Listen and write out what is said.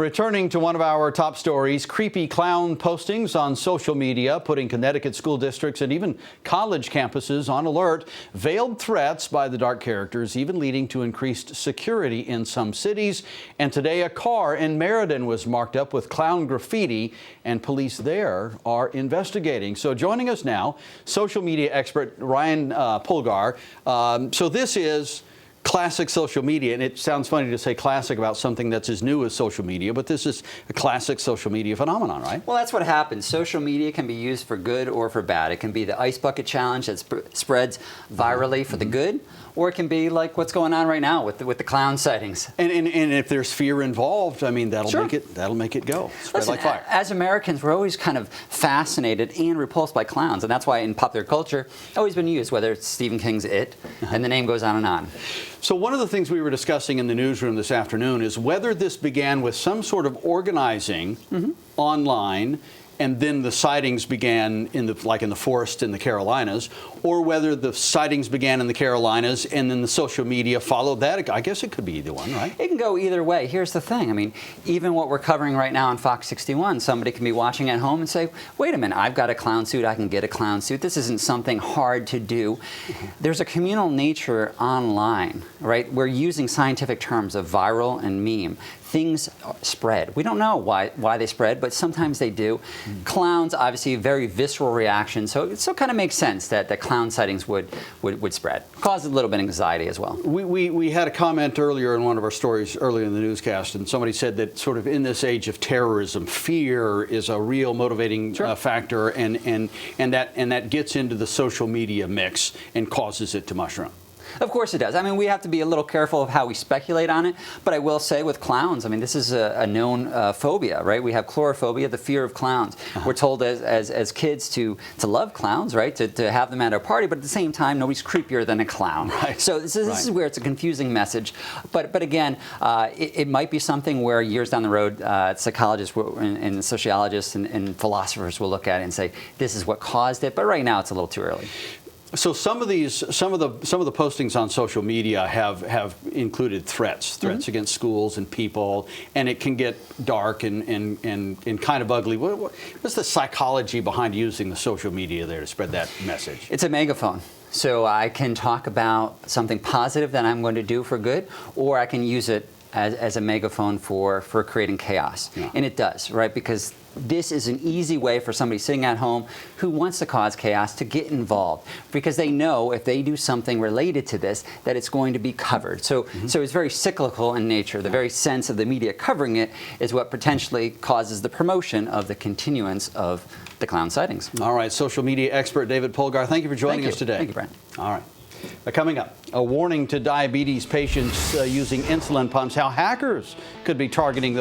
Returning to one of our top stories, creepy clown postings on social media, putting Connecticut school districts and even college campuses on alert. Veiled threats by the dark characters, even leading to increased security in some cities. And today, a car in Meriden was marked up with clown graffiti, and police there are investigating. So joining us now, social media expert Ryan Polgar. So this is classic social media, and it sounds funny to say classic about something that's as new as social media, but this is a classic social media phenomenon, right? Well, that's what happens. Social media can be used for good or for bad. It can be the ice bucket challenge that spreads virally for the good, or it can be like what's going on right now with the clown sightings. And if there's fear involved, I mean, that'll make it go. Spread like fire. As Americans, we're always kind of fascinated and repulsed by clowns, and that's why in popular culture, it's always been used, whether it's Stephen King's It, and the name goes on and on. So one of the things we were discussing in the newsroom this afternoon is whether this began with some sort of organizing online, and then the sightings began in the forest in the Carolinas, or whether the sightings began in the Carolinas and then the social media followed that. I guess it could be either one, right? It can go either way. Here's the thing. I mean, even what we're covering right now on Fox 61, somebody can be watching at home and say, wait a minute, I've got a clown suit, I can get a clown suit. This isn't something hard to do. There's a communal nature online, right? We're using scientific terms of viral and meme. Things spread. We don't know why they spread, but sometimes they do. Clowns, obviously, very visceral reaction, so it kind of makes sense that the clown sightings would spread. Cause a little bit of anxiety as well. We had a comment earlier in one of our stories earlier in the newscast, and somebody said that sort of in this age of terrorism, fear is a real motivating factor, and that gets into the social media mix and causes it to mushroom. Of course it does. I mean, we have to be a little careful of how we speculate on it, but I will say with clowns, I mean, this is a known phobia, right? We have chlorophobia, the fear of clowns. We're told as kids to love clowns, right? To have them at our party, but at the same time, nobody's creepier than a clown. Right. So this is where it's a confusing message. But again, it might be something where years down the road, psychologists and sociologists and philosophers will look at it and say, this is what caused it, but right now it's a little too early. So some of the postings on social media have included threats against schools and people, and it can get dark and kind of ugly. What's the psychology behind using the social media there to spread that message? It's a megaphone. So I can talk about something positive that I'm going to do for good, or I can use it as a megaphone for creating chaos. Yeah. And it does, right? Because this is an easy way for somebody sitting at home who wants to cause chaos to get involved, because they know if they do something related to this, that it's going to be covered. So it's very cyclical in nature. The very sense of the media covering it is what potentially causes the promotion of the continuance of the clown sightings. All right, social media expert David Polgar, thank you for joining us today. Thank you, Brian. All right. Coming up, a warning to diabetes patients using insulin pumps, how hackers could be targeting those.